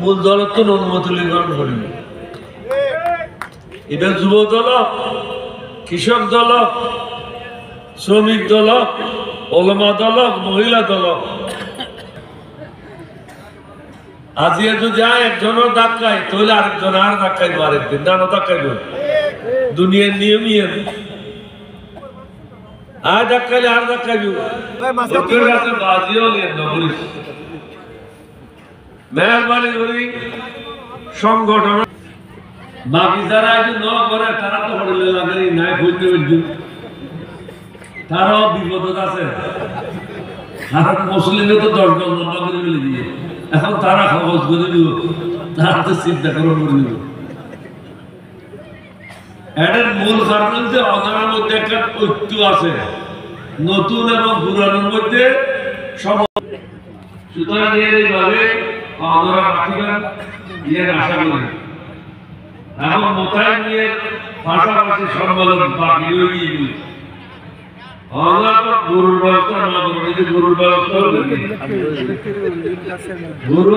মূল দলের তো অনুমতি গ্রহণ করিনি। এটা যুব দল, কৃষক দল, শ্রমিক দল, ওলামা দল, মহিলা দল। আজিয়া যদি একজনের ধাক্কায় তাহলে আরেকজন আর ধাক্কাইব, আরেকদিন নানা ধাক্কাইব। দুনিয়ার নিয়মই আর ধাক্কাইলে আর ধাক্কাইব। লোকের কাছে বাজিও নিয়ে নগরিস মেহরবানি করি সংগঠন বাকি যারা আগে ন করে তারা তো পড়লে লাগে নাই বুঝতে বুঝতে তারাও বিপদ আছে। কারণ মুসলিমে তো 10 জন লম্বা করে ফেলে দিয়ে এখন তারা খবর করে দিব, তারা তো চিন্তা করে করে দিব। এটার মূল কারণ হচ্ছে অজানার মধ্যে একটা ঐক্য আছে, নতুন এবং পুরানোর মধ্যে সব। সুতরাং এইভাবে অজানা রাখিবেন ইয়ে আশা করি। এখন মোতায়েন নিয়ে পাশাপাশি সম্মেলন বাকি হয়ে গিয়ে গরুর ব্যবস্থা না করবে, গরুর ব্যবস্থা গরু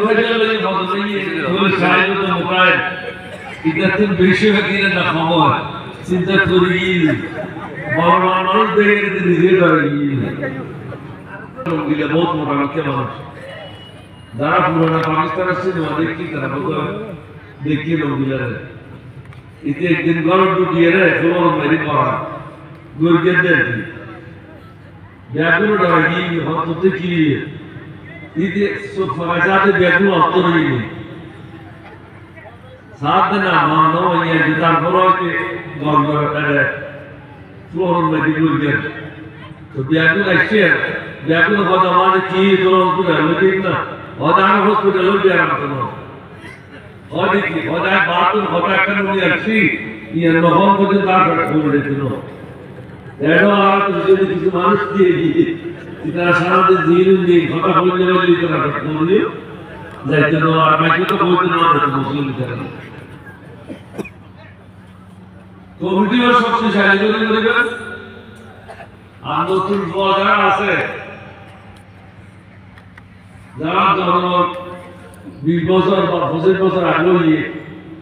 মোতায়েন এটা বেশি হয়ে গেলে না খবর চিন্তা করি বড় মানুষ দেখে নিজে গিয়ে বহুত মোটা রাখতে মানুষ যারা পুরোনো পাকিস্তানের সিনেমা দেখি তারা দেখিয়ে লোকগুলার এতে একদিন গরম ঢুকিয়ে রে তোমার মেরি করা গুরগের দেখি ব্যাগুলো ডাকি হতে কি এতে ফাঁকাতে ব্যাগুলো অন্তর নেই সাথ না মানো ইয়ে তার ফলকে গর্ব করে ফ্লোর মেরি গুরগের তো ব্যাগুলো আসছে ব্যাগুলো কথা মানে কি তোর করে ঠিক না অদার হসপিটাল হয়ে গেল তো অদিতি অদার বাতুর কথা কেন নিয়ে আসছি ইয়ে নহন করে তার করে দিল এডো আর যদি কিছু মানুষ দিয়ে তারা সারাদিন দিন কথা বলতে বললে তারা বললি যাইতে না আর বাকি তো বলতে না মুসলিম যারা কমিটিও শক্তিশালী করে দেবেন। আর নতুন যারা আছে যারা ধরো 20 বছর বা 25 বছর আগে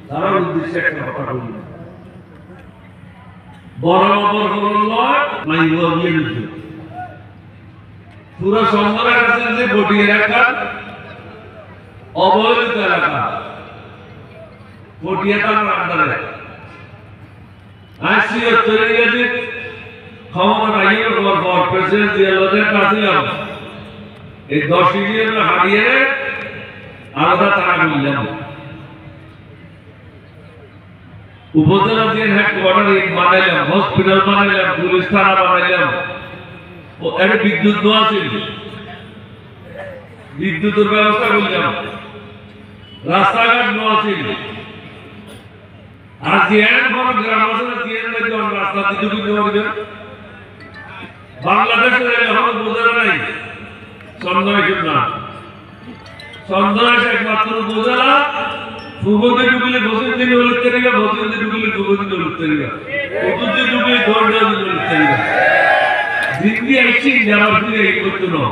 তারা উদ্দেশ্যে একটা কথা বলি বড় অপর পুরো সংগ্রহ আছে যে বটি এলাকা অবহেলিত এলাকা বটিয়াটার আন্ডারে আসছি তৈরি গেছে ক্ষমতা নাই পর প্রেসিডেন্ট জিয়াউলের কাছে এই 10 ইউনিয়ন হারিয়ে আলাদা টাকা মিললাম উপজেলা দিয়ে হেডকোয়ার্টার বানাইলাম, হসপিটাল বানাইলাম, পুলিশ থানা বানাইলাম, ও একটা বিদ্যুৎ দেওয়া ছিল, বিদ্যুতের ব্যবস্থা করলাম, রাস্তাঘাট দেওয়া ছিল। আর জিয়ান বড় গ্রাম আছে না জিয়ান রাস্তা দিতে দেওয়া বাংলাদেশের এখন বোঝা নাই চন্দ্রশেখর না চন্দ্রশেখর একমাত্র উপজেলা ফুগতে ঢুকলে বসে দিন হলতে রেখা বসে ঢুকলে ফুগতে হলতে রেখা উত্তরতে ঢুকলে দৌড় হলতে রেখা জিন্দি আইছি যাওয়ার ফিরে এই করতো না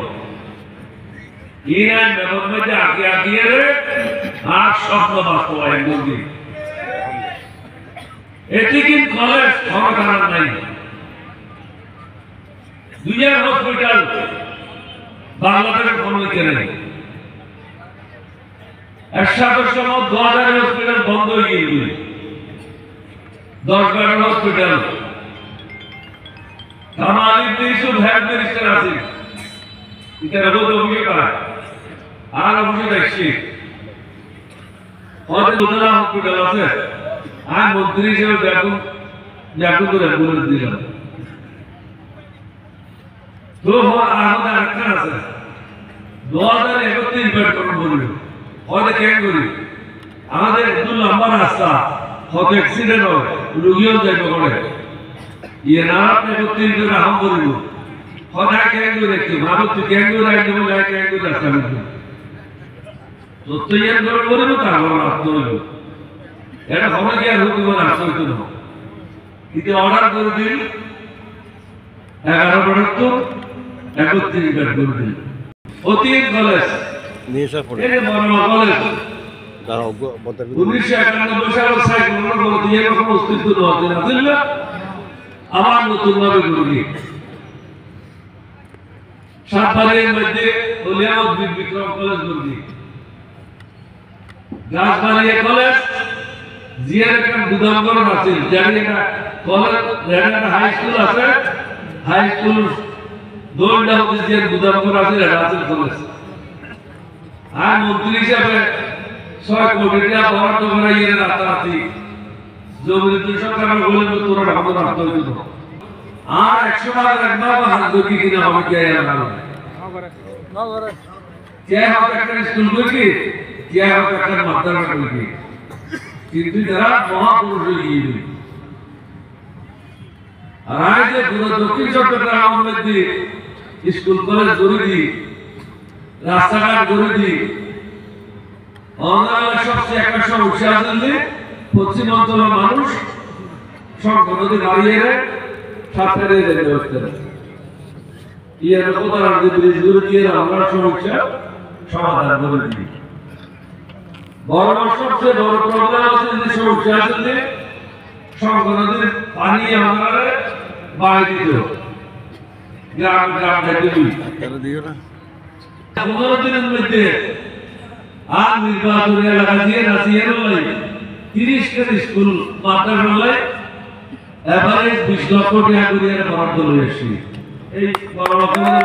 ইরান ব্যবহার আগে আগিয়ে আর স্বপ্ন বাস্তবায়ন করবে এটি কিন্তু কলেজ ক্ষমতা নাই দুনিয়ার হসপিটাল বাংলাদেশের কোনো ইচ্ছে নেই। 100 সময় 2000 হসপিটাল বন্ধ হয়ে গিয়ে 10-12 হসপিটাল কামাল ইবনে ইউসুফ হেলথ মিনিস্টার আছে এটা বলতে অভিযোগ করা আর অভিযোগ দেখছি আমাদের দুটো হসপিটাল আছে আর মন্ত্রী হিসেবে ব্যাকুল করে বলে দিলাম তো আমাদের আরেকটা আছে 2031 বেড করুন বলবে হয়তো কেন করি আমাদের একটু লম্বা রাস্তা হয়তো অ্যাক্সিডেন্ট হয় রুগীও যাইবে করে ইয়ে না আপনি 31 করে আহম করিব হয়তো কেন করে দেখছি ভাবো তুই কেন করে রাখতে বলে কেন করে রাস্তা করবি তো তুই এর করে করিব তারপর রাস্তা হইব এটা হবে কি আর হুকুম রাস্তা হইতো না কিন্তু অর্ডার করে দিন 11 বেড তো 31 বেড করে দিন অতীত কলেজ নিশা পড়ে এই বড় কলেজ 1991 সালের সাইক্লোনের মধ্যে এরকম অস্তিত্ব ছিল আবার নতুন ভাবে গড়ি সাতবাড়ির মধ্যে ওলিয়ামত বিক্রম কলেজ গড়ি গাছবাড়িয়া কলেজ জিয়ার একটা গুদামঘর আছে জানি একটা কলেজ একটা হাই স্কুল আছে হাই স্কুল দোলটা হচ্ছে জিয়ার গুদামঘর আছে রাজের কলেজ আর মন্ত্রী হিসাবে 6 কোটি টাকা বরাদ্দ করে ইয়ে রাতারাতি জমি 200 টাকা বলে তোরা ভাবনা রাখতে হইতো আর 100 টাকা একবার হাত ধরি কিনা হবে কে কে হবে একটা স্কুল করি কে হবে একটা মাদ্রাসা করি কিন্তু যারা মহাপুরুষ হয়ে গিয়ে আর আজ যে দক্ষিণ চট্টগ্রাম মধ্যে স্কুল কলেজ গড়ে দিই রাস্তাঘাট গড়ে দিই সবচেয়ে একটা সমস্যা আছে পশ্চিমাঞ্চলের মানুষ সংখ্যা নদী বাড়িয়ে সাঁতারে যেতে হচ্ছে ইয়ের কোথাও ব্রিজগুলো দিয়ে আমরা সমস্যা সমাধান করে দিই বড় সবচেয়ে বড় প্রবলেম আছে যে সমস্যা আছে সংখ্যা নদীর পানি আমরা বাড়ি দিত গ্রাম গ্রাম দিও না 15 দিনের মধ্যে আর নির্বাচন এলাকা দিয়ে নাসিয়ে নয় 30 টা স্কুল মাদ্রাসা নয় এভারেজ 20 লক্ষ টাকা করে বরাদ্দ হয়েছে এই বড় রকমের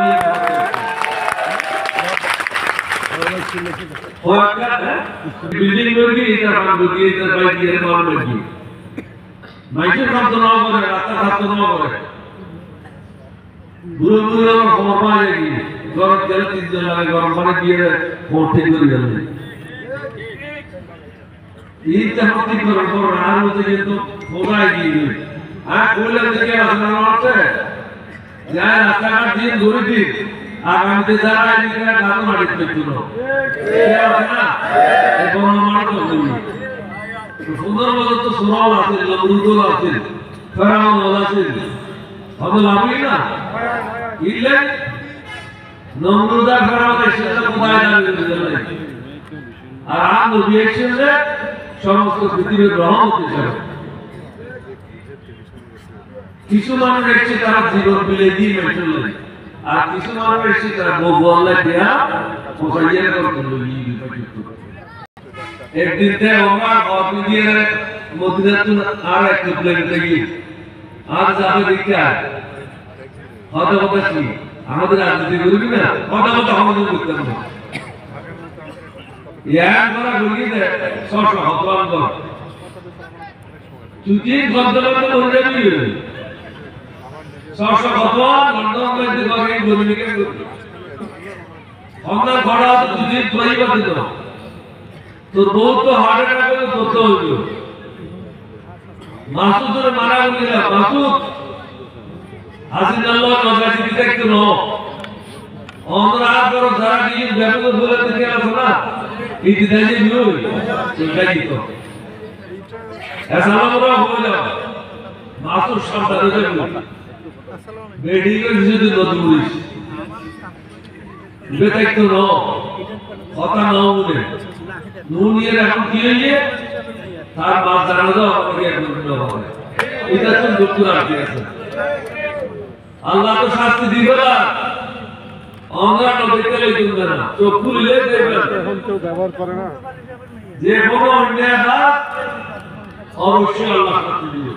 বিল্ডিং তৈরি এটা বানাবো এটা বাইরে দিয়ে বানাবো কি মাইকের কাম তো না করে রাস্তা ঘাট তো না করে বুড়ো বুড়ো খবর পাওয়া যায় কি গরম তেল 3 জন লাগে গরম পানি দিয়ে ভোট ঠিক করে দেবে এইটা হতে করে বড় আর হতে কিন্তু ফোগাই দিয়ে আর বলে দেখে আসলে আছে যা রাস্তাঘাট দিয়ে ঘুরে দিন আগামীতে যারা এদিকে গান মারি পেছিল এই আছে না এই বড় মাঠ তো সুন্দর মতো তো সুরাও আছে লবুদুল আছে ফেরাউন আছে হবে লাভই না ইলে নমরুদা ফেরাউন এসে তো কোথায় যাবে আর আম নবী এসেছে সমস্ত পৃথিবীর রহমত হিসেবে কিছু মানুষ এসেছে তারা জীবন বিলে দিয়ে চলে আর কিছু মানুষ এসেছে তারা বহু আল্লাহ দেয়া মোকাইয়া করতে একদিন তে আমরা অফি দিয়ে মদিনাতুল আর একটা প্লেনে গিয়ে আর যাবে দেখতে হতে হতে কি আমাদের রাজনীতি করবি না কথা কথা আমাদের করতে হবে ইয়ার করা বলিয়ে দে সব হতবান কর তুই গন্তব্য বলে যাবি সব হতবান গন্তব্য মধ্যে করে বলবি কে আমরা ঘোড়া তুই তৈরি করে দিত তোর বহুত তো হার্ট অ্যাটাক করে করতে হইল মাসুদের মারা গেল মাসুদ হাসিনাল্লাহ নজাতি দেখতে ন আমরা আর বড় যারা দিয়ে ব্যবহার বলে দিতে আছে না এই দিদাই যে নই সেটাই তো আসসালামু আলাইকুম মাসুদ সামনে দেখো বেডিকে যদি নতুন পুলিশ বেতাইতো ন কথা ন বলে নুনিয়ের এখন কি হইছে তার মা জানো দাও আমাকে একদম হবে এটা তো ডক্টর আর কি আছে আল্লাহ তো শাস্তি দিবে না আমরা নবীকে দিবে না চোখ খুলে দেবে এখন তো ব্যবহার করে না যে কোনো অন্যায় অবশ্যই আল্লাহ শাস্তি দিবে